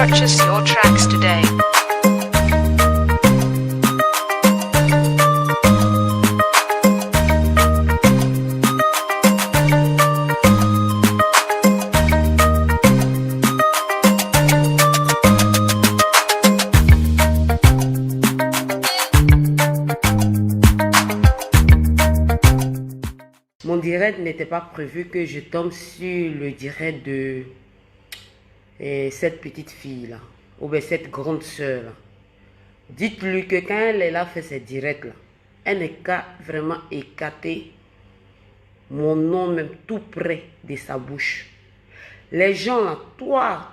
Purchase your tracks today. Mon direct n'était pas prévu que je tombe sur le direct de cette petite fille-là, ou bien cette grande soeur-là. Dites-lui que quand elle a fait ses directs-là, elle n'est qu'à vraiment écarter mon nom même tout près de sa bouche. Les gens là, toi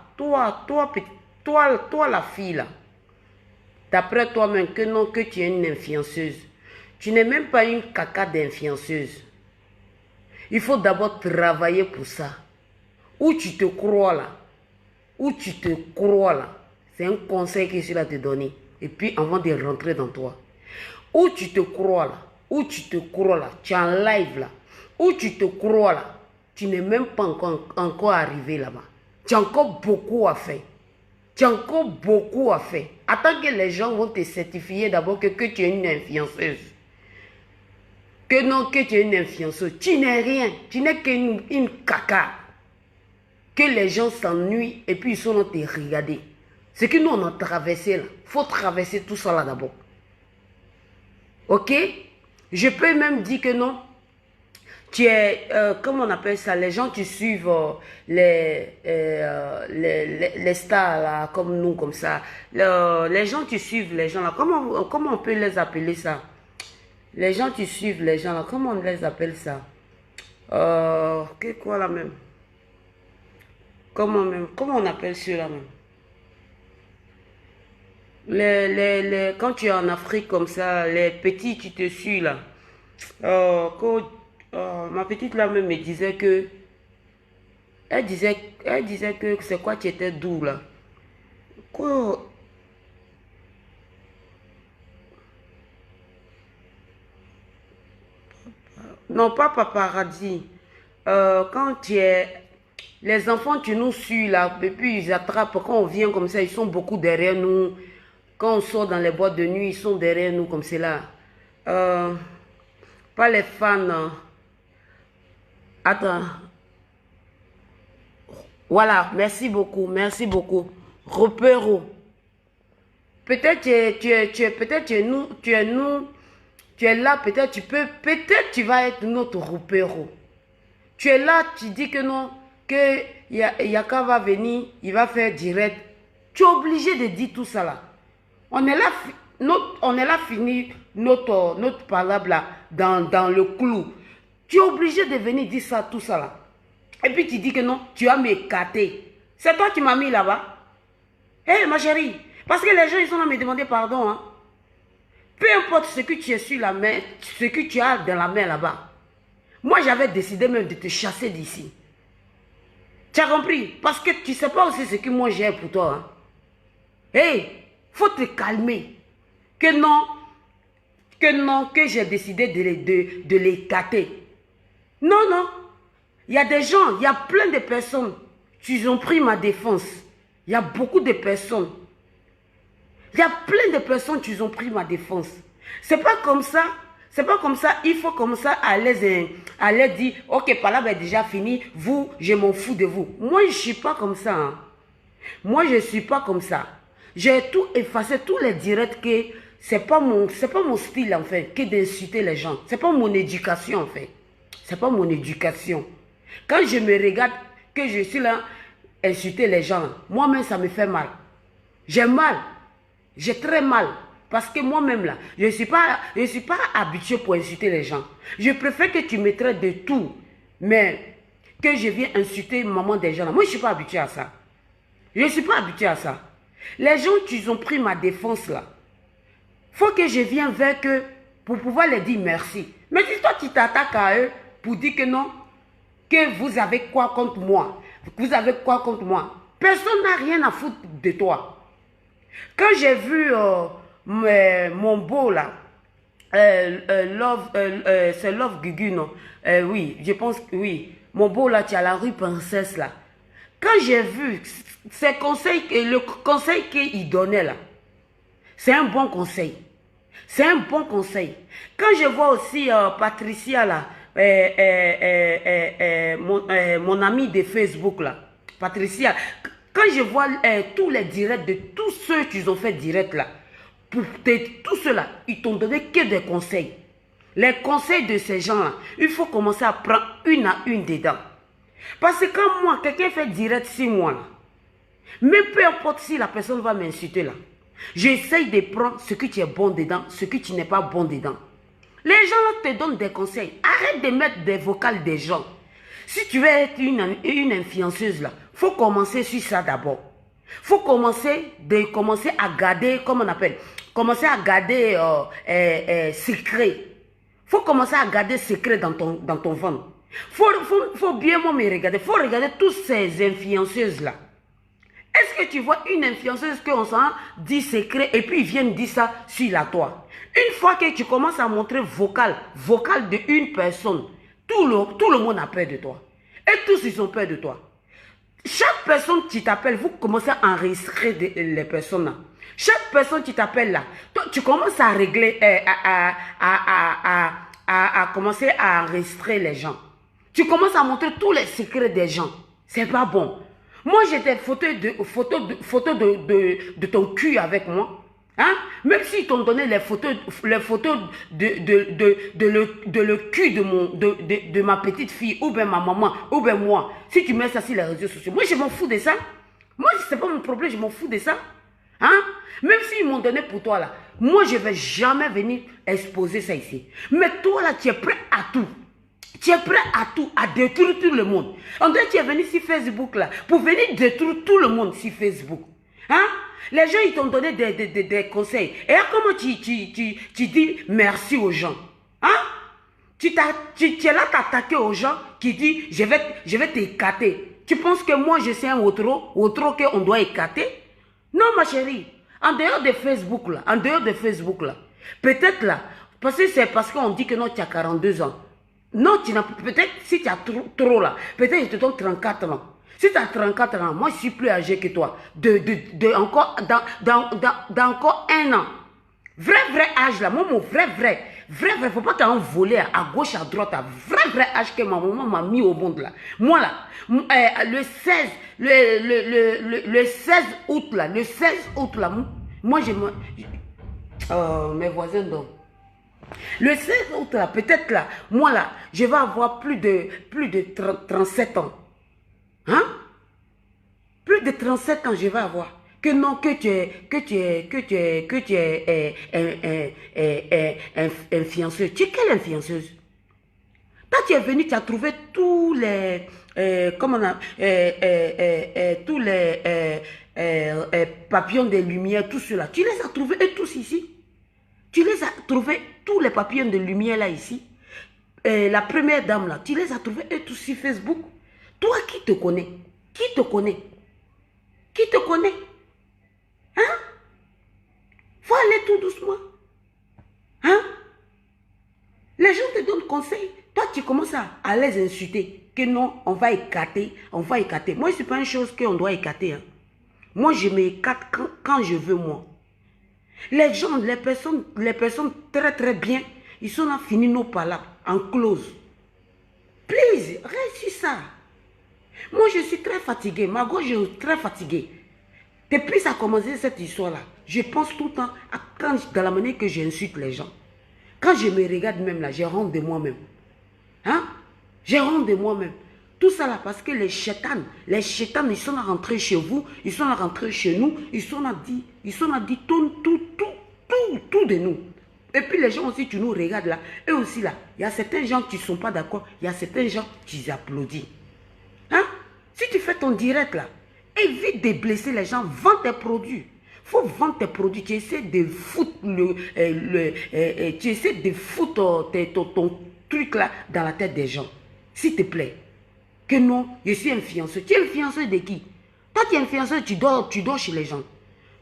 la fille là, d'après toi-même que non, que tu es une influenceuse. Tu n'es même pas une caca d'influenceuse. Il faut d'abord travailler pour ça. Où tu te crois là, où tu te crois là, c'est un conseil que je suis là te donner. Et puis avant de rentrer dans toi. Où tu te crois là, où tu te crois là, tu es en live là. Où tu te crois là, tu n'es même pas encore arrivé là-bas. Tu as encore beaucoup à faire. Tu as encore beaucoup à faire. Attends que les gens vont te certifier d'abord que tu es une influenceuse. Que non, que tu es une influenceuse. Tu n'es rien. Tu n'es qu'une caca. Que les gens s'ennuient et puis ils sont là te regarder. Ce que nous on a traversé là. Il faut traverser tout ça là d'abord. Ok? Je peux même dire que non. Tu es, comment on appelle ça? Les gens qui suivent les stars là, comme nous, comme ça. Les gens qui suivent les gens là. Comment on peut les appeler ça? Les gens qui suivent les gens là, comment on les appelle ça? Quoi là même? Comment on appelle ceux-là même? Quand tu es en Afrique comme ça, les petits qui te suivent là. Ma petite là même me disait que. Elle disait que c'est quoi tu étais doux là? Quoi? Non, pas paparazzi. Quand tu es... Les enfants, tu nous suis là, et puis ils attrapent. Quand on vient comme ça, ils sont beaucoup derrière nous. Quand on sort dans les boîtes de nuit, ils sont derrière nous comme cela. Pas les fans. Attends. Voilà, merci beaucoup, merci beaucoup. Repero. Peut-être tu es là, peut-être tu vas être notre repero. Tu es là, tu dis que non, que Yaka va venir, il va faire direct. Tu es obligé de dire tout ça là. On est là fini notre palabre là, dans le clou. Tu es obligé de venir dire ça, tout ça là. Et puis tu dis que non, tu vas m'écarter. C'est toi qui m'as mis là-bas. Hé ma chérie, parce que les gens ils sont là me demander pardon. Hein. Peu importe ce que tu es sur la main, ce que tu as dans la main là-bas. Moi j'avais décidé même de te chasser d'ici. Tu as compris? Parce que tu ne sais pas aussi ce que moi j'ai pour toi. Hé, hey, faut te calmer. Que j'ai décidé de l'écarter. Non. Il y a des gens, il y a plein de personnes qui ont pris ma défense. Il y a beaucoup de personnes. Il y a plein de personnes qui ont pris ma défense. C'est pas comme ça. C'est pas comme ça. Il faut comme ça aller dire, ok, par là, ben déjà fini. Vous, je m'en fous de vous. Moi, je suis pas comme ça. Hein. Moi, je suis pas comme ça. J'ai tout effacé, tous les directs que c'est pas mon style en fait, que d'insulter les gens. C'est pas mon éducation en fait. C'est pas mon éducation. Quand je me regarde que je suis là, insulter les gens, moi-même ça me fait mal. J'ai mal. J'ai très mal. Parce que moi-même là, je ne suis pas habitué pour insulter les gens. Je préfère que tu me traites de tout. Mais que je viens insulter maman des gens là. Moi je ne suis pas habitué à ça. Je ne suis pas habitué à ça. Les gens qui ont pris ma défense là, faut que je vienne vers eux pour pouvoir leur dire merci. Mais si toi tu t'attaques à eux pour dire que non, que vous avez quoi contre moi, vous avez quoi contre moi, personne n'a rien à foutre de toi. Quand j'ai vu mon beau là, c'est Love Gugu, non? Oui, je pense que oui. Mon beau là, tu as la rue Princesse là. Quand j'ai vu ces conseils, le conseil qu'il donnait là, c'est un bon conseil. C'est un bon conseil. Quand je vois aussi Patricia là, mon ami de Facebook là, Patricia, quand je vois tous les directs de tous ceux qui ont fait direct là, pour tous ceux-là, ils t'ont donné que des conseils. Les conseils de ces gens-là, il faut commencer à prendre une à une dedans. Parce que quand moi, quelqu'un fait direct 6 mois là, mais peu importe si la personne va m'insulter là, j'essaye de prendre ce que tu es bon dedans, ce que tu n'es pas bon dedans. Les gens te donnent des conseils. Arrête de mettre des vocales des gens. Si tu veux être une influenceuse là, il faut commencer sur ça d'abord. Il faut commencer à garder, comment on appelle, commencer à garder secret. Il faut commencer à garder secret dans ton ventre. Faut bien me regarder. Il faut regarder toutes ces influenceuses là. Est-ce que tu vois une influenceuse qu'on s'en dit secret et puis ils viennent dire ça sur la toi? Une fois que tu commences à montrer vocal de une personne, tout le monde a peur de toi. Et tous ils ont peur de toi. Chaque personne qui t'appelle, vous commencez à enregistrer les personnes là. Chaque personne qui t'appelle là, toi, tu commences à régler, à commencer à enregistrer les gens. Tu commences à montrer tous les secrets des gens. C'est pas bon. Moi, j'ai des photos de ton cul avec moi. Hein? Même s'ils t'ont donné les photos de le cul de ma petite fille, ou bien ma maman, ou bien moi. Si tu mets ça sur les réseaux sociaux, moi, je m'en fous de ça. Moi, c'est pas mon problème, je m'en fous de ça. Hein? Même s'ils m'ont donné pour toi, là, moi, je ne vais jamais venir exposer ça ici. Mais toi, là, tu es prêt à tout. Tu es prêt à tout, à détruire tout le monde. En fait, tu es venu sur Facebook là, pour venir détruire tout le monde sur Facebook. Hein? Les gens, ils t'ont donné des conseils. Et là, comment tu dis merci aux gens? Hein? Tu es là t'attaquer aux gens qui disent, je vais t'écarter. Tu penses que moi, je suis un outro qu'on doit écarter? Non, ma chérie. En dehors de Facebook là, peut-être là, parce que c'est parce qu'on dit que non, tu as 42 ans. Non, tu n'as peut-être, si tu as trop là, peut-être je te donne 34 ans. Si tu as 34 ans, moi je suis plus âgé que toi. Dans encore un an. Vrai âge là, moi mon vrai, faut pas t'en voler à gauche, à droite, à vrai âge que ma maman m'a mis au monde là. Moi là, le 16 août là, moi mes voisins donc. Le 16 août, là, peut-être là, moi là, je vais avoir plus de 37 ans. Hein? Plus de 37 ans, je vais avoir. Que non, que tu es influenceuse. Tu es quelle influenceuse? Toi, tu es venu, tu as trouvé tous les... tous les papillons de lumière, tout cela. Tu les as trouvés eux tous ici? Tu les as trouvés, tous les papillons de lumière là ici. La première dame là, tu les as trouvés eux tous sur Facebook. Toi qui te connais? Qui te connaît? Qui te connaît? Hein? Faut aller tout doucement. Hein? Les gens te donnent conseil. Toi tu commences à les insulter. Que non, on va écarter, on va écarter. Moi, ce n'est pas une chose qu'on doit écarter. Hein. Moi, je m'écarte quand je veux moi. Les gens, les personnes très bien, ils sont là finis nos palabres en close. Please, reste sur ça. Moi, je suis très fatiguée. Ma gauche, je suis très fatiguée. Depuis que ça a commencé cette histoire-là, je pense tout le temps dans la manière que j'insulte les gens. Quand je me regarde même là, j'ai honte de moi-même. Hein? J'ai honte de moi-même. Tout ça là parce que les chétans, ils sont rentrés chez vous, ils sont rentrés chez nous, ils sont dit tout de nous. Et puis les gens aussi, tu nous regardes là, eux aussi là, il y a certains gens qui ne sont pas d'accord, il y a certains gens qui applaudissent. Hein? Si tu fais ton direct là, évite de blesser les gens, vends tes produits. Il faut vendre tes produits, tu essaies de foutre ton truc là dans la tête des gens. S'il te plaît. Que non, je suis influenceur. Tu es influenceur de qui? Toi, tu es influenceur, tu dors chez les gens.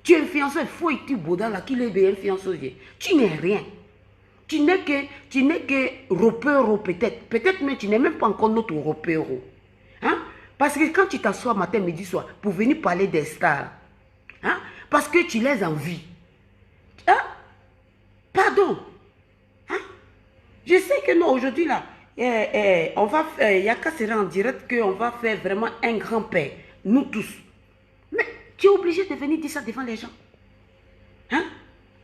Tu es influenceur, il faut être Bouddha là, qui est influenceur. Tu n'es rien. Tu n'es que repéro peut-être. Peut-être même tu n'es même pas encore notre repéro. Hein? Parce que quand tu t'assois matin, midi, soir, pour venir parler des stars, hein, parce que tu les envies, hein, pardon, hein, je sais que non, aujourd'hui là, on va faire, Yaka sera en direct qu'on va faire vraiment un grand-père, nous tous. Mais tu es obligé de venir dire ça devant les gens. Hein?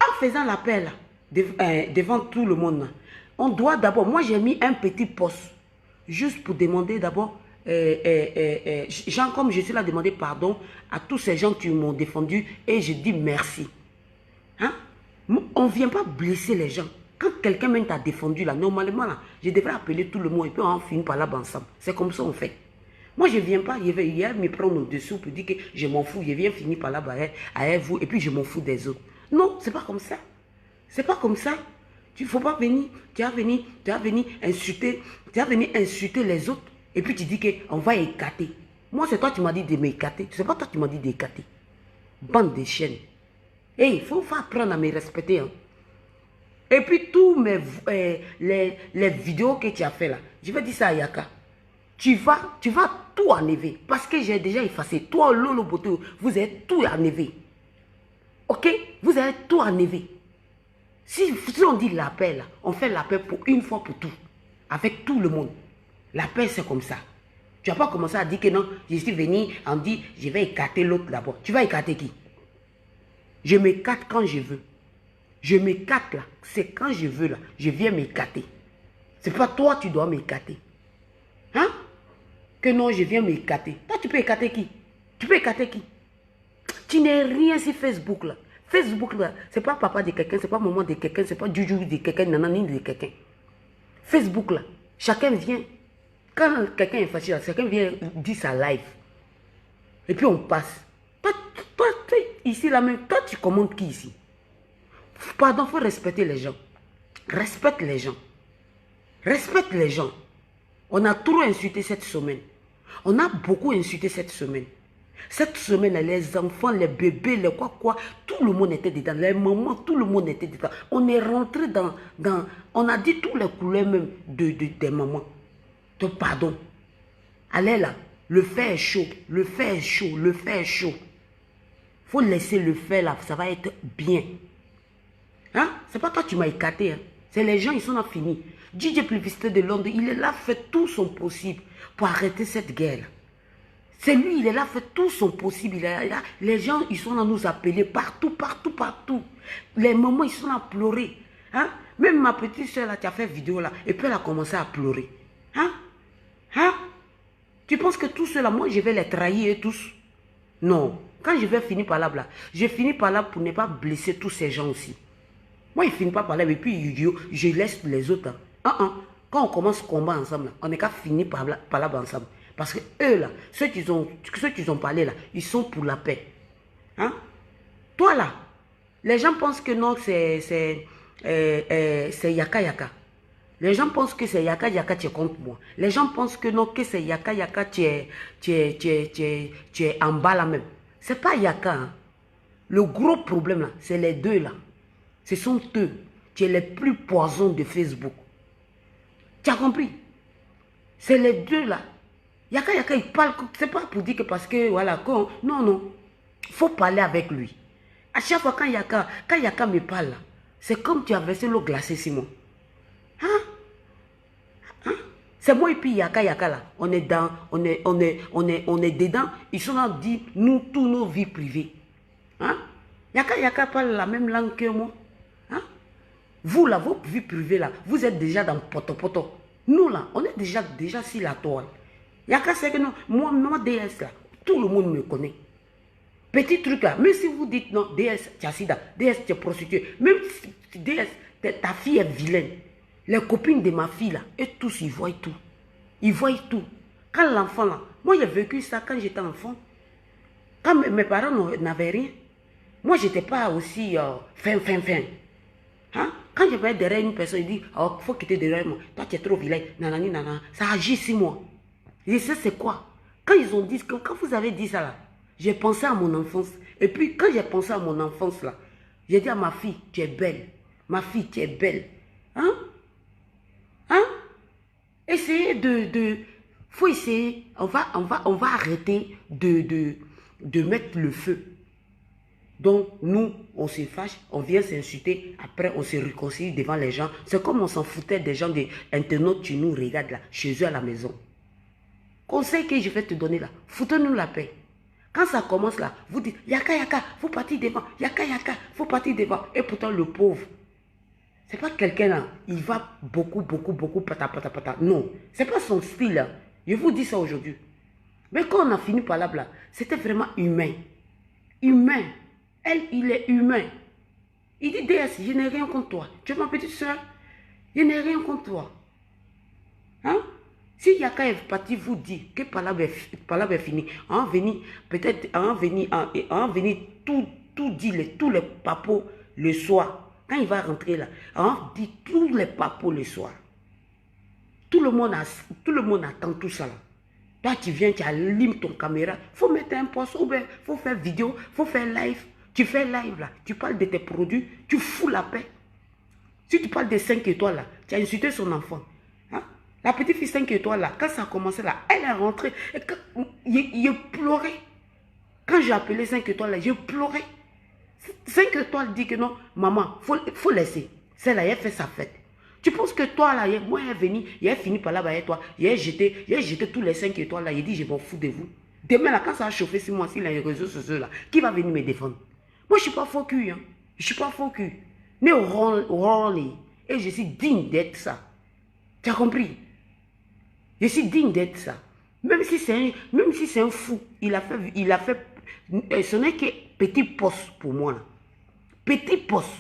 En faisant l'appel devant tout le monde, on doit d'abord, moi j'ai mis un petit poste, juste pour demander d'abord, comme je suis là, demander pardon à tous ces gens qui m'ont défendu et je dis merci. Hein? On ne vient pas blesser les gens. Quand quelqu'un même t'a défendu, là, normalement, là, je devrais appeler tout le monde et puis on finit par là ensemble. C'est comme ça on fait. Moi, je ne viens pas, il viens me prendre au-dessous pour dire que je m'en fous. Je viens finir par là avec vous et puis je m'en fous des autres. Non, ce n'est pas comme ça. C'est pas comme ça. Tu ne faut pas venir, tu vas venir insulter les autres et puis tu dis qu'on va écarter. Moi, c'est toi qui m'as dit de m'écarter. Ce n'est pas toi qui m'as dit d'écarter. Bande de chiennes. Et il faut apprendre à me respecter. Hein. Et puis, tous les vidéos que tu as fait là, je vais dire ça à Yaka. Tu vas tout enlever. Parce que j'ai déjà effacé. Toi, Lolo Boto, vous avez tout enlevé. Ok? Vous avez tout enlevé. Si on dit la paix, là, on fait la paix pour une fois pour tout. Avec tout le monde. La paix, c'est comme ça. Tu n'as pas commencé à dire que non, je suis venu, on dit, je vais écarter l'autre d'abord. Tu vas écarter qui? Je m'écarte quand je veux. Je m'écarte là. C'est quand je veux là. Je viens m'écarter. C'est pas toi, tu dois m'écarter. Hein? Que non, je viens m'écarter. Toi, tu peux écarter qui? Tu peux écarter qui? Tu n'es rien sur Facebook là. Facebook là, c'est pas papa de quelqu'un, c'est pas maman de quelqu'un, c'est pas Juju de quelqu'un, nanani de quelqu'un. Facebook là, chacun vient. Quand quelqu'un est fâché là, chacun vient dire sa live. Et puis on passe. Toi, ici là même, toi tu commandes qui ici? Pardon, il faut respecter les gens. Respecte les gens. Respecte les gens. On a trop insulté cette semaine. On a beaucoup insulté cette semaine. Cette semaine, les enfants, les bébés, les quoi, tout le monde était dedans. Les mamans, tout le monde était dedans. On est rentré dans on a dit toutes les couleurs même des mamans. Donc, pardon. Allez là, le fer est chaud, le fer est chaud, le fer est chaud. Il faut laisser le fer là, ça va être bien. Hein? C'est pas toi qui m'as écarté. Hein? C'est les gens, ils sont là finis. DJ Publicité de Londres, il est là, fait tout son possible pour arrêter cette guerre. C'est lui, il est là, fait tout son possible. Il est là. Les gens, ils sont là nous appeler partout. Les mamans, ils sont là à pleurer. Hein? Même ma petite soeur là, qui a fait vidéo là, et puis elle a commencé à pleurer. Hein? Hein? Tu penses que tous ceux-là, moi, je vais les trahir tous? Non. Quand je vais finir par là, je finis par là pour ne pas blesser tous ces gens aussi. Moi, il finit pas par là, et puis je laisse les autres. Hein? Quand on commence ce combat ensemble, on n'est qu'à finir par là ensemble. Parce que eux, là, ceux qui ont parlé, là, ils sont pour la paix. Hein? Toi, là, les gens pensent que non, c'est Yaka. Les gens pensent que c'est Yaka, tu es contre moi. Les gens pensent que non, que c'est Yaka, tu es en bas là même. C'est pas Yaka. Hein? Le gros problème, là, c'est les deux, là. Ce sont eux qui sont les plus poisons de Facebook. Tu as compris? C'est les deux, là. Yaka, il parle, c'est pas pour dire que parce que, voilà, non. Il faut parler avec lui. À chaque fois, quand Yaka me parle, c'est comme tu as versé l'eau glacée, Simon. Hein? C'est moi et puis Yaka, là. On est dedans. Ils sont là, dit, nous, tous nos vies privées. Hein? Yaka parle la même langue que moi. Hein? Vous, là, vos vies privées, là, vous êtes déjà dans poto. Nous, là, on est déjà sur la toile. Yaka sait que non, moi, DS là, tout le monde me connaît. Petit truc là, même si vous dites non, DS, tu as sida, DS, tu es prostituée, même si DS, ta fille est vilaine, les copines de ma fille là, et tous, ils voient tout. Ils voient tout. Quand l'enfant là, moi j'ai vécu ça quand j'étais enfant. Quand mes parents n'avaient rien, moi j'étais pas aussi fin. Hein? Quand je vais derrière une personne, il dit, oh, faut quitter derrière moi, toi tu es trop vilaine, nanani, ça agit sur moi. Je sais c'est quoi. Quand ils ont dit, quand vous avez dit ça là, j'ai pensé à mon enfance. Et puis quand j'ai pensé à mon enfance là, j'ai dit à ma fille, tu es belle. Ma fille, tu es belle. Hein? Essayez faut essayer, on va arrêter de mettre le feu. Donc, nous, on se fâche, on vient s'insulter, après on se réconcilie devant les gens. C'est comme on s'en foutait des gens, des internautes qui nous regardent là, chez eux à la maison. Conseil que je vais te donner là, foutez-nous la paix. Quand ça commence là, vous dites, yaka yaka, faut partir devant, yaka yaka, faut partir devant. Et pourtant le pauvre, c'est pas quelqu'un là, il va beaucoup, pata, pata, pata. Non, c'est pas son style là. Je vous dis ça aujourd'hui. Mais quand on a fini par là, c'était vraiment humain. Humain. Elle, il est humain. Il dit, DS, je n'ai rien contre toi. Tu es ma petite soeur. Je n'ai rien contre toi. Hein? Si Yaka est parti vous dit que Palabre est fini, en venir, peut-être, en venir tout dire, tous les papos le soir. Quand il va rentrer là, on dit tous les papos le soir. Tout le monde attend tout ça là. Toi, tu viens, tu allumes ton caméra. Il faut mettre un post, ou bien il faut faire vidéo, il faut faire live. Tu fais live là, tu parles de tes produits, tu fous la paix. Si tu parles de 5 étoiles là, tu as insulté son enfant. Hein? La petite fille 5 étoiles là, quand ça a commencé là, elle est rentrée. Il pleurait. Quand j'ai appelé 5 étoiles là, j'ai pleuré. 5 étoiles dit que non, maman, faut laisser. Celle-là, elle fait sa fête. Tu penses que toi là, moi, elle est venue, il a fini par là avec toi, il a jeté tous les 5 étoiles là, il dit, je m'en fous de vous. Demain là, quand ça va chauffer sur moi, sur les réseaux sociaux là, qui va venir me défendre? Moi, je ne suis pas faux cul, hein. Je ne suis pas faux cul. Né au Raleigh. Et je suis digne d'être ça. Tu as compris? Je suis digne d'être ça. Même si c'est un fou, il a fait, ce n'est que petit poste pour moi. Là. Petit poste.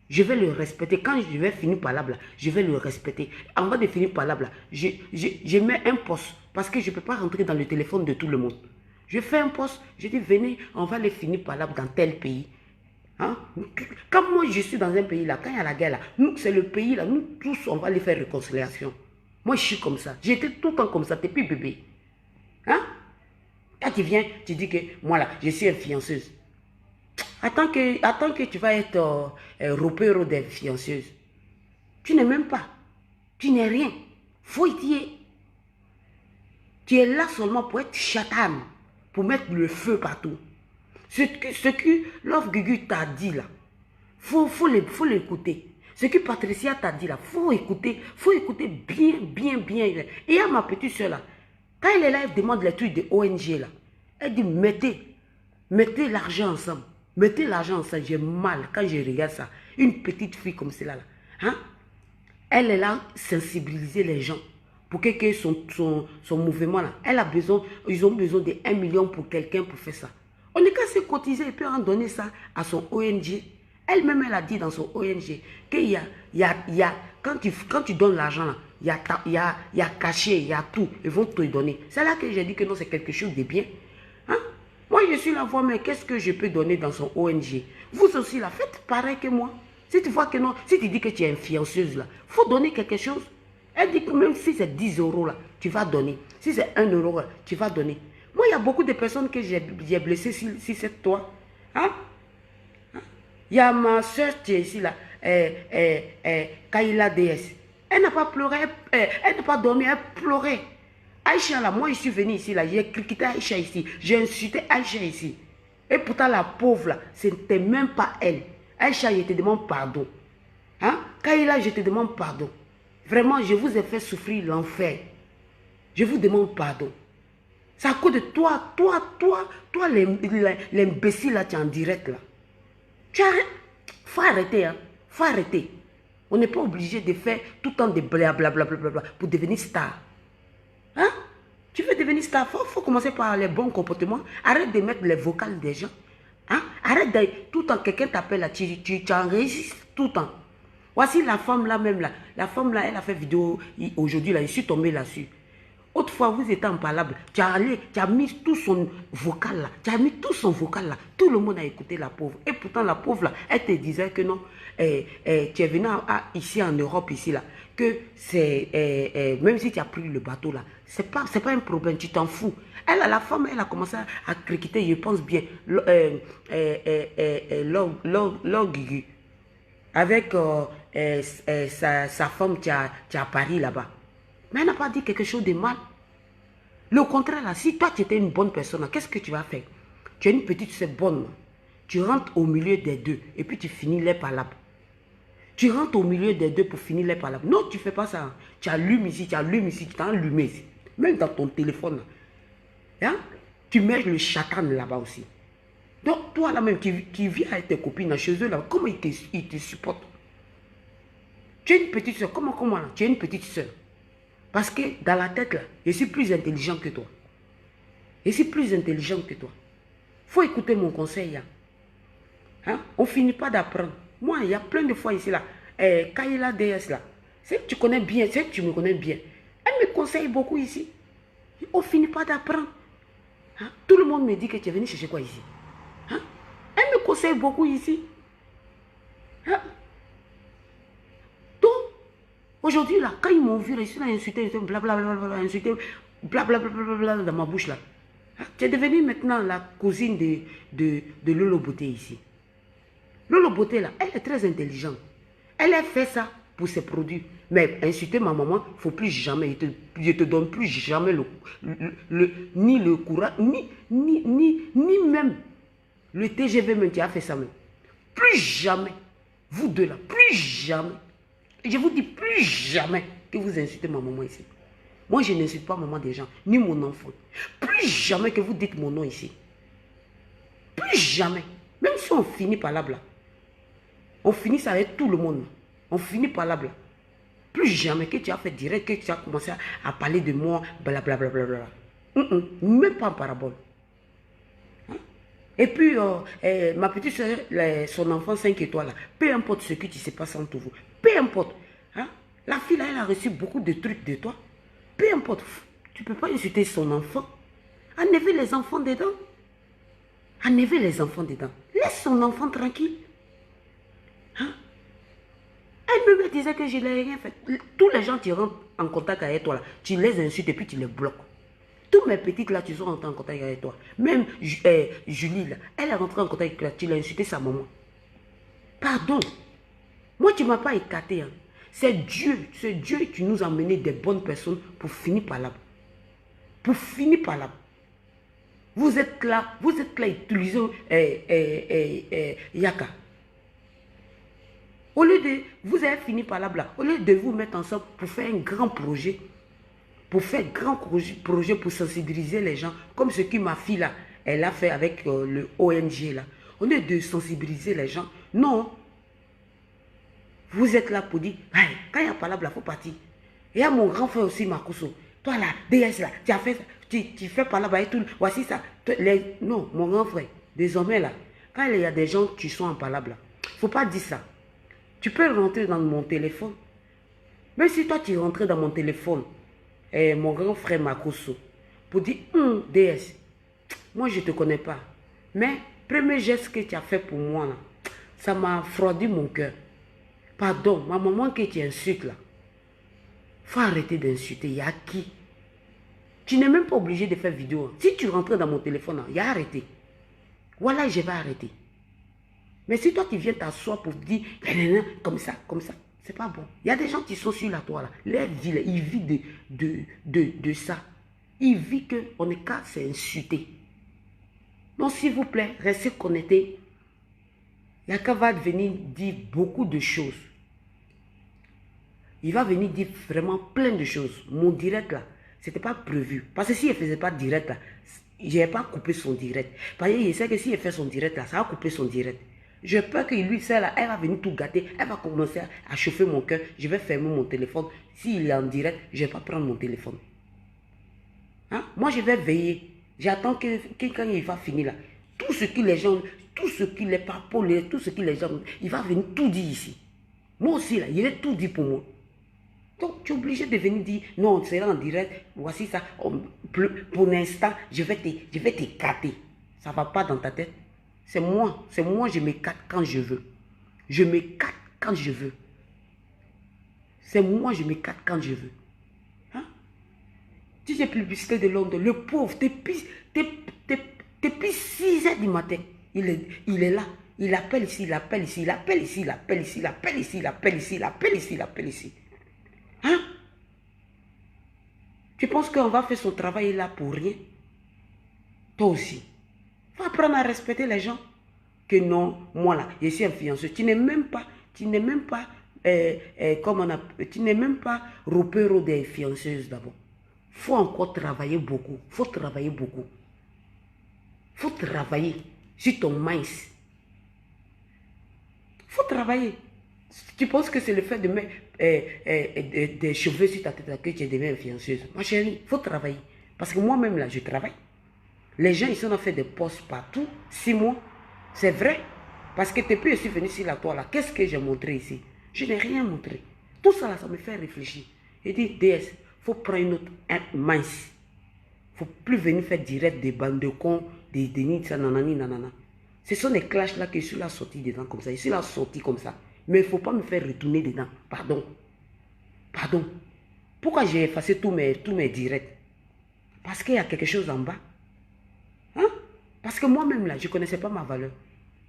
Je vais le respecter. Quand je vais finir par là, je vais le respecter. Avant de finir par là, je mets un poste. Parce que je ne peux pas rentrer dans le téléphone de tout le monde. Je fais un poste, je dis, venez, on va les finir par là dans tel pays. Hein? Quand moi je suis dans un pays là, quand il y a la guerre là, c'est le pays là, nous tous, on va les faire réconciliation. Moi je suis comme ça, j'étais tout le temps comme ça, depuis bébé. Hein? Quand tu viens, tu dis que moi là, je suis influenceuse. Attends que tu vas être repère d'influenceuse. Tu n'es même pas, tu n'es rien. Faut y dire. Tu es là seulement pour être chatan. Pour mettre le feu partout. Ce que Love Gugu t'a dit là, faut l'écouter. Ce que Patricia t'a dit là, faut écouter bien. Et à ma petite soeur là, quand elle est là, elle demande les trucs de ONG là, elle dit mettez l'argent ensemble. Mettez l'argent ensemble, j'ai mal quand je regarde ça. Une petite fille comme celle-là, là, hein? Elle est là sensibiliser les gens. Pour que son mouvement là, ils ont besoin de 1 million pour quelqu'un pour faire ça. On n'est qu'à se cotiser et puis en donner ça à son ONG. Elle-même, elle a dit dans son ONG qu'il y a quand tu donnes l'argent là, il y a caché, il y a tout, ils vont te donner. C'est là que j'ai dit que non, c'est quelque chose de bien. Hein? Moi, je suis la voix, mais qu'est-ce que je peux donner dans son ONG? Vous aussi là, faites pareil que moi. Si tu vois que non, si tu dis que tu es influenceuse là, il faut donner quelque chose. Elle dit que même si c'est 10 euros là, tu vas donner. Si c'est 1 euro là, tu vas donner. Moi, il y a beaucoup de personnes que j'ai blessées si c'est toi. Hein? Il y a ma soeur qui est ici là, Kaila DS. Elle n'a pas pleuré, elle n'a pas dormi, elle pleurait. Aïcha là, moi je suis venu ici là, j'ai critiqué Aïcha ici, j'ai insulté Aïcha ici. Et pourtant la pauvre là, ce n'était même pas elle. Aïcha, je te demande pardon. Hein? Kaila, je te demande pardon. Vraiment, je vous ai fait souffrir l'enfer. Je vous demande pardon. C'est à cause de toi, l'imbécile là, tu es en direct là. Tu arrêtes. Faut arrêter, hein. Faut arrêter. On n'est pas obligé de faire tout le temps de blablabla pour devenir star. Hein? Tu veux devenir star, faut commencer par les bons comportements. Arrête de mettre les vocales des gens. Hein? Arrête de tout le temps, quelqu'un t'appelle là, tu enregistres tout le temps. Voici la femme là même là. La femme là, elle a fait vidéo aujourd'hui là, je suis tombé là-dessus. Autrefois, vous étiez en parlable, tu as mis tout son vocal là, tu as mis tout son vocal là, tout le monde a écouté la pauvre. Et pourtant la pauvre là, elle te disait que non, tu es venu ici en Europe, ici là, que c'est, même si tu as pris le bateau là, c'est pas un problème, tu t'en fous. Elle, la femme, elle a commencé à critiquer, je pense bien, Gugu, avec sa femme qui a Paris là-bas. Mais elle n'a pas dit quelque chose de mal. Le contraire, là, si toi, tu étais une bonne personne, qu'est-ce que tu vas faire? Tu es une petite soeur bonne. Tu rentres au milieu des deux et puis tu finis les palabres. Tu rentres au milieu des deux pour finir les palabres. Non, tu ne fais pas ça. Tu allumes ici, tu allumes ici, tu t'as allumé ici. Même dans ton téléphone. Hein? Tu mets le chatan là-bas aussi. Donc, toi là-même, qui vis avec tes copines chez eux, là, comment ils te supportent? Tu es une petite soeur. Comment là? Tu es une petite soeur. Parce que dans la tête, là, je suis plus intelligent que toi. Je suis plus intelligent que toi. Il faut écouter mon conseil. Hein? On ne finit pas d'apprendre. Moi, il y a plein de fois ici, là. Kayla DS, là. C'est que tu connais bien, c'est que tu me connais bien. Elle me conseille beaucoup ici. On ne finit pas d'apprendre. Hein? Tout le monde me dit que tu es venu chercher quoi ici? Hein? Elle me conseille beaucoup ici. Hein? Donc, aujourd'hui, là, quand ils m'ont vu, ils sont insulté, blablabla, insulté, blablabla dans ma bouche, là. Hein? Tu es devenue maintenant la cousine de Lolo Beauté ici. Lolo Beauté, là, elle est très intelligente. Elle a fait ça pour ses produits. Mais insulter ma maman, il ne faut plus jamais. Je ne te donne plus jamais ni le courage, ni même le TGV même. Tu as fait ça même. Plus jamais. Vous deux là, plus jamais. Je vous dis plus jamais que vous insultez ma maman ici. Moi, je n'insulte pas maman des gens, ni mon enfant. Plus jamais que vous dites mon nom ici. Plus jamais. Même si on finit par là, on finit ça avec tout le monde. On finit par là. Plus jamais que tu as fait direct, que tu as commencé à parler de moi, blablabla. Même pas en parabole. Hein? Et puis, ma petite soeur, son enfant 5 étoiles, là, peu importe ce que tu sais passer entre vous, peu importe. Hein? La fille, là, elle a reçu beaucoup de trucs de toi. Peu importe. Tu ne peux pas insulter son enfant. Enlevez les enfants dedans. Enlevez les enfants dedans. Laisse son enfant tranquille. Hein? Elle me disait que je n'ai rien fait. Tous les gens qui rentrent en contact avec toi, là, tu les insultes et puis tu les bloques. Toutes mes petites là, tu sont rentrées en contact avec toi. Même Julie, là, elle est rentrée en contact avec toi, tu l'as insulté sa maman. Pardon. Moi, tu ne m'as pas écarté. Hein. C'est Dieu qui nous a amené des bonnes personnes pour finir par là. Pour finir par là. Vous êtes là, utilisez Yaka. Au lieu de, vous avez fini par là, au lieu de vous mettre ensemble pour faire un grand projet, pour sensibiliser les gens, comme ce que ma fille là, elle a fait avec le ONG là. Au lieu de sensibiliser les gens, non. Vous êtes là pour dire, hey, quand il n'y a pas là, il faut partir. Et il y a mon grand frère aussi, Makuso. Toi là, DS là, tu as fait ça, tu fais par là-bas et tout. Voici ça. Non, mon grand frère, désormais là, quand il y a des gens qui sont en palabre, il ne faut pas dire ça. Tu peux rentrer dans mon téléphone. Même si toi tu rentres dans mon téléphone, mon grand frère Makuso, pour dire, DS, moi je ne te connais pas. Mais, premier geste que tu as fait pour moi, là, ça m'a froidi mon cœur. Pardon, ma maman que tu insultes là. Faut arrêter d'insulter. Il y a qui? Tu n'es même pas obligé de faire vidéo. Si tu rentres dans mon téléphone, il y a arrêté. Voilà, je vais arrêter. Mais si toi tu viens t'asseoir pour dire comme ça, c'est pas bon. Il y a des gens qui sont sur la toile. Leur vie, là, ils vivent de ça. Ils vivent qu'on est qu'à s'insulter. Donc s'il vous plaît, restez connectés. Yaka va venir dire beaucoup de choses. Il va venir dire vraiment plein de choses. Mon direct là, ce n'était pas prévu. Parce que s'il ne faisait pas direct là, je n'ai pas coupé son direct. Parce qu'il sait que s'il fait son direct là, ça va couper son direct. J'ai peur que lui, ça là, elle va venir tout gâter. Elle va commencer à chauffer mon cœur. Je vais fermer mon téléphone. S'il est en direct, je ne vais pas prendre mon téléphone. Hein? Moi, je vais veiller. J'attends que quand il va finir là, tout ce que les gens, tout ce qui les papolés, tout ce que les gens, il va venir tout dire ici. Moi aussi là, il est tout dit pour moi. Donc, tu es obligé de venir dire, non, on sera en direct, voici ça. Pour l'instant, je vais t'écarter. Ça ne va pas dans ta tête. C'est moi, je m'écarte quand je veux. Je m'écarte quand je veux. C'est moi, je m'écarte quand je veux. Hein? Si j'ai publicité de Londres, le pauvre, depuis 6 heures du matin, il est là. Il appelle ici, il appelle ici, il appelle ici, il appelle ici, il appelle ici, il appelle ici, il appelle ici, il appelle ici. Hein? Tu penses qu'on va faire son travail là pour rien? Toi aussi. Faut apprendre à respecter les gens. Que non, moi là, je suis influenceuse. Tu n'es même pas, tu n'es même pas repère des influenceuses d'abord. Faut encore travailler beaucoup. Faut travailler beaucoup. Faut travailler sur ton minds. Faut travailler. Tu penses que c'est le fait de mettre des cheveux sur ta tête que tu es devenue influenceuse? Ma chérie, faut travailler. Parce que moi-même là, je travaille. Les gens, ils ont fait des posts partout, 6 mois. C'est vrai. Parce que depuis que je suis venu sur la toile, là, qu'est-ce que j'ai montré ici? Je n'ai rien montré. Tout ça, là, ça me fait réfléchir. Et dit, DS, il faut prendre une autre mince. Il ne faut plus venir faire direct des bandes de cons, des nids, nanani, nanana. Ce sont des clashs là que je suis là sorti dedans comme ça. Je suis là sorti comme ça. Mais il ne faut pas me faire retourner dedans. Pardon. Pardon. Pourquoi j'ai effacé tous mes directs? Parce qu'il y a quelque chose en bas. Hein? Parce que moi-même là, je ne connaissais pas ma valeur.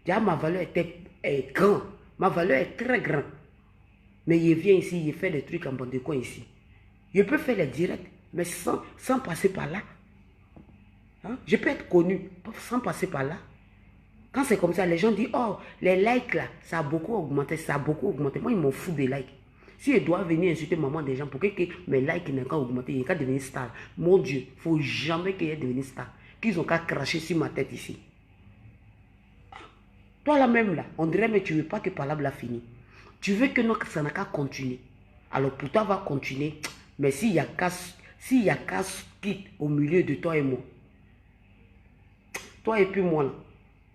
Déjà, ma valeur est grande. Ma valeur est très grande. Mais il vient ici, il fait des trucs en bande de coin ici. Je peux faire les directs, mais sans passer par là. Hein? Je peux être connu sans passer par là. Quand c'est comme ça, les gens disent, oh, les likes là, ça a beaucoup augmenté, ça a beaucoup augmenté. Moi, ils m'en foutent des likes. Si je dois venir insulter maman des gens pour que mes likes n'aient qu'à augmenter, ils n'aient qu'à devenir star. Mon Dieu, il ne faut jamais qu'ils aient devenu star. Qu'ils ont qu'à cracher sur ma tête ici. Toi là même là, on dirait mais tu ne veux pas que Palab l'a fini. Tu veux que ça n'a qu'à continuer. Alors pour toi va continuer. Mais s'il y a casse quitte au milieu de toi et moi. Toi et puis moi là.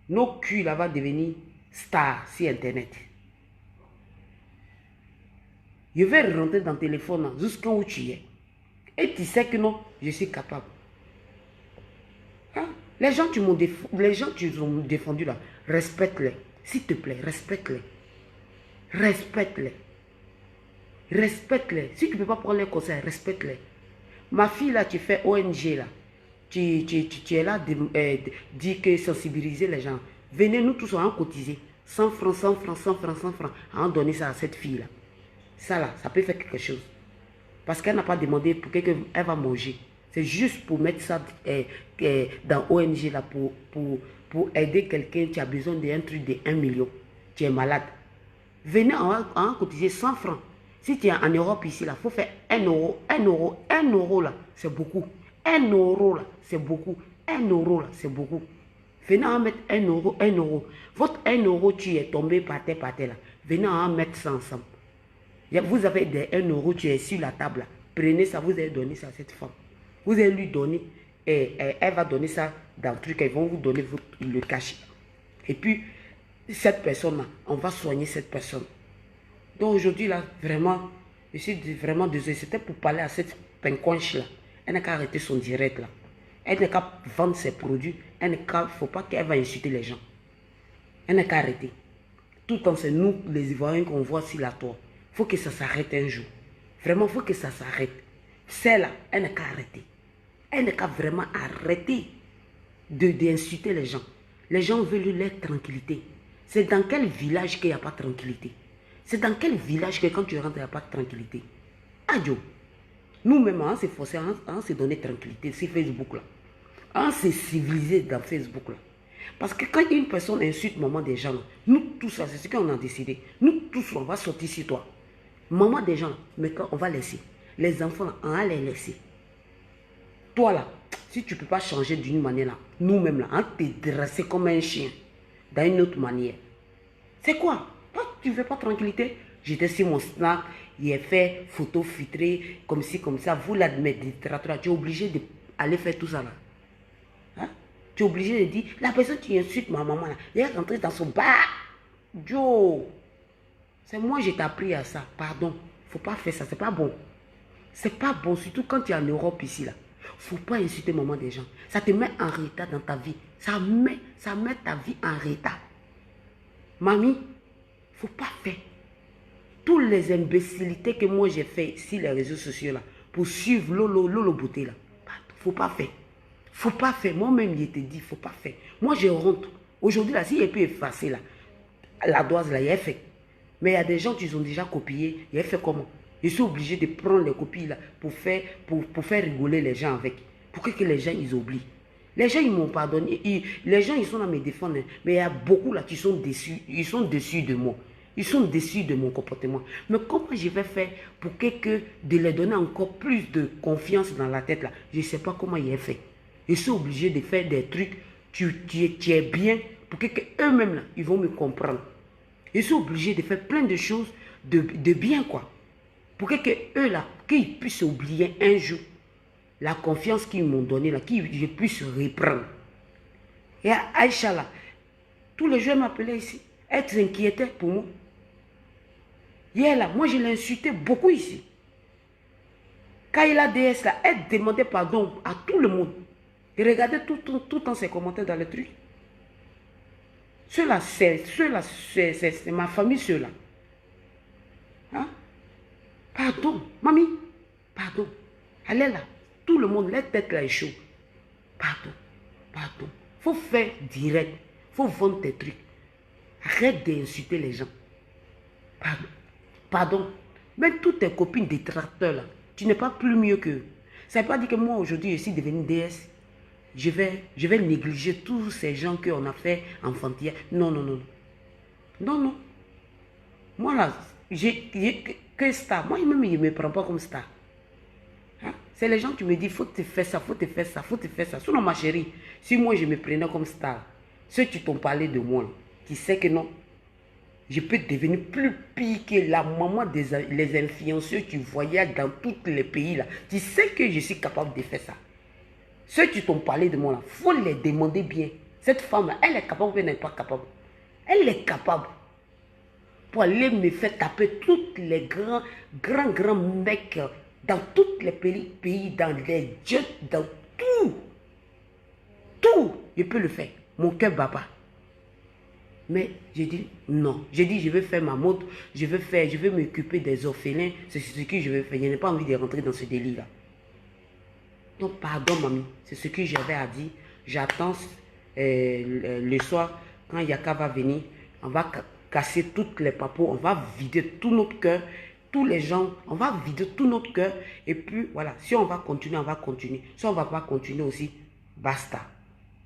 Nos culs là va devenir stars sur internet. Je vais rentrer dans le téléphone jusqu'à où tu es. Et tu sais que non, je suis capable. Hein? Les gens qui m'ont défendu là, respecte-les. S'il te plaît, respecte-les. Respecte-les. Respecte-les. Si tu ne peux pas prendre les conseils, respecte-les. Ma fille là, tu fais ONG là. Tu es là dire que sensibiliser les gens. Venez, nous tous, on va cotiser. 100 francs, 100 francs, 100 francs, 100 francs. On donner ça à cette fille là. Ça là, ça peut faire quelque chose. Parce qu'elle n'a pas demandé pour qu'elle va manger. C'est juste pour mettre ça dans ONG là, pour aider quelqu'un qui a besoin d'un truc de 1 million. Tu es malade. Venez, on va cotiser 100 francs. Si tu es en Europe ici, il faut faire 1 euro. 1 euro, 1 euro là, c'est beaucoup. 1 euro là, c'est beaucoup. 1 euro là, c'est beaucoup. Venez en mettre 1 euro, 1 euro. Votre 1 euro, tu es tombé par terre là. Venez en mettre ça ensemble. Vous avez des 1 euro, tu es sur la table là. Prenez ça, vous allez donner ça à cette femme. Vous allez lui donner, et elle va donner ça dans le truc, elles vont vous donner le cachet. Et puis, cette personne-là, on va soigner cette personne. Donc aujourd'hui, là, vraiment, je suis vraiment désolé. C'était pour parler à cette pinconche-là. Elle n'a qu'à arrêter son direct, là. Elle n'a qu'à vendre ses produits. Il ne faut pas qu'elle va insulter les gens. Elle n'a qu'à arrêter. Tout le temps, c'est nous, les Ivoiriens, qu'on voit sur la toile. Il faut que ça s'arrête un jour. Vraiment, il faut que ça s'arrête. Celle-là, elle n'a qu'à arrêter. Elle n'a qu'à vraiment arrêter d'insulter les gens. Les gens veulent leur tranquillité. C'est dans quel village qu'il n'y a pas de tranquillité? C'est dans quel village que quand tu rentres, il n'y a pas de tranquillité? Adio. Nous-mêmes, on s'est forcé, on s'est donné tranquillité sur Facebook là. On s'est civilisé dans Facebook là. Parce que quand une personne insulte maman des gens, là, nous tous là, c'est ce qu'on a décidé. Nous tous, on va sortir sur toi. Maman des gens, mais quand on va laisser. Les enfants là, on va les laisser. Toi là, si tu ne peux pas changer d'une manière là, nous-mêmes là, on te dressé comme un chien. Dans une autre manière. C'est quoi? Toi, tu ne veux pas tranquillité? J'étais sur mon snack, il a fait photo filtrée, comme ci, comme ça. Vous là, mes littératures, tu es obligé d'aller faire tout ça là. Hein? Tu es obligé de dire, la personne qui insulte ma maman là, elle est rentrée dans son bar. Joe, c'est moi qui t'ai appris à ça. Pardon, il ne faut pas faire ça, c'est pas bon. C'est pas bon, surtout quand tu es en Europe ici là. Il ne faut pas insulter maman des gens. Ça te met en retard dans ta vie. Ça met ta vie en retard. Mamie, il ne faut pas faire. Toutes les imbécilités que moi j'ai fait sur les réseaux sociaux là, pour suivre Lolo beauté là, il ne faut pas faire. Il ne faut pas faire. Moi-même, je te dis, il ne faut pas faire. Moi, je rentre. Aujourd'hui là, si il peut effacer là, la doise là, il est fait. Mais il y a des gens qui ont déjà copié. Il est fait comment? Je suis obligé de prendre les copies là pour faire rigoler les gens avec. Pour que les gens, ils oublient. Les gens, ils m'ont pardonné. Les gens, ils sont là me défendre. Mais il y a beaucoup là qui sont déçus. Ils sont déçus de moi. Ils sont déçus de mon comportement. Mais comment je vais faire pour de leur donner encore plus de confiance dans la tête là? Je ne sais pas comment il est fait. Je suis obligé de faire des trucs. Tu es bien pour que eux-mêmes là, ils vont me comprendre. Je suis obligé de faire plein de choses de bien quoi. Pour que eux là, qu'ils puissent oublier un jour la confiance qu'ils m'ont donnée là, qu'ils je puisse reprendre. Et Aïcha là, tous les jours m'appelaient ici. Elle s'inquiétait pour moi. Hier là, moi je l'ai insulté beaucoup ici. Quand il a DS là, elle demandait pardon à tout le monde. Et regardez tout le temps ses commentaires dans le truc. Ceux-là, c'est ma famille, ceux-là. Hein? Pardon, mamie, pardon. Allez là, tout le monde, la tête là est chaud. Pardon, pardon. Faut faire direct. Faut vendre tes trucs. Arrête d'insulter les gens. Pardon, pardon. Même toutes tes copines détracteurs là, tu n'es pas plus mieux qu'eux. Ça ne veut pas dire que moi aujourd'hui je suis devenu déesse. Je vais négliger tous ces gens qu'on a fait enfantillage. Non, non, non. Non, non. Moi là, que star. Moi-même, je ne me prends pas comme star. Hein? C'est les gens qui me disent, faut te faire ça, faut te faire ça, faut te faire ça. Sinon, ma chérie, si moi je me prenais comme star, ceux qui t'ont parlé de moi, qui savent que non, je peux devenir plus pire que la maman les influenceurs qui voyagent dans tous les pays là. Tu sais que je suis capable de faire ça. Ceux qui t'ont parlé de moi là, il faut les demander bien. Cette femme là, elle est capable ou elle n'est pas capable? Elle est capable. Pour aller me faire taper tous les grands mecs dans tous les pays, dans les jeux, dans tout. Tout, je peux le faire. Mon cœur bat pas. Mais j'ai dit non. J'ai dit je vais faire ma mode, je vais m'occuper des orphelins. C'est ce que je vais faire. Je n'ai pas envie de rentrer dans ce délire là. Donc pardon mamie, c'est ce que j'avais à dire. J'attends le soir quand Yaka va venir. On va casser toutes les papos, on va vider tout notre cœur, tous les gens, on va vider tout notre cœur. Et puis voilà, si on va continuer, on va continuer. Si on ne va pas continuer aussi, basta.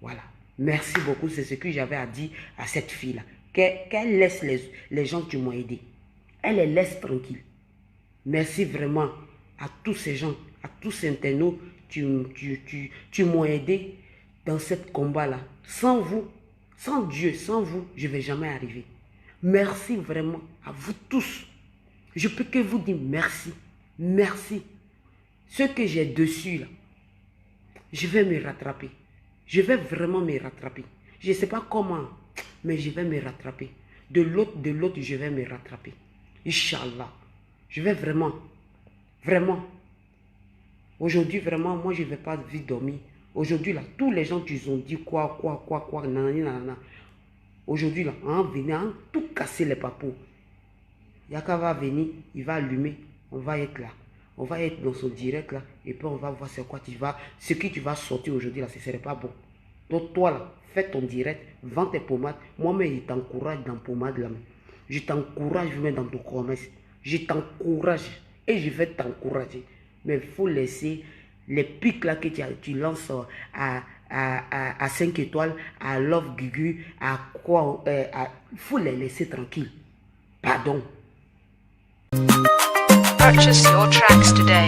Voilà. Merci beaucoup, c'est ce que j'avais à dire à cette fille-là. Qu'elle laisse les gens qui m'ont aidé. Elle les laisse tranquilles. Merci vraiment à tous ces gens, à tous ces internautes qui m'ont aidé dans ce combat-là. Sans vous, sans Dieu, sans vous, je ne vais jamais arriver. Merci vraiment à vous tous. Je peux que vous dire merci. Merci. Ce que j'ai dessus, là, je vais me rattraper. Je vais vraiment me rattraper. Je ne sais pas comment, mais je vais me rattraper. De l'autre, je vais me rattraper. Inch'Allah. Je vais vraiment. Aujourd'hui, vraiment, moi, je ne vais pas vite dormir. Aujourd'hui, là, tous les gens qui ont dit quoi, nanana. Aujourd'hui, là, en venant, tout casser les papous. Yaka va venir, il va allumer, on va être là. On va être dans son direct là, et puis on va voir ce que tu vas sortir aujourd'hui là, ce ne serait pas bon. Donc toi là, fais ton direct, vends tes pommades. Moi-même, je t'encourage dans pommade là. Je t'encourage même dans ton commerce. Je t'encourage et je vais t'encourager. Mais il faut laisser les pics là que tu lances à 5 étoiles, à Love Gugu, à quoi, il faut les laisser tranquilles. Pardon. Purchase your tracks today.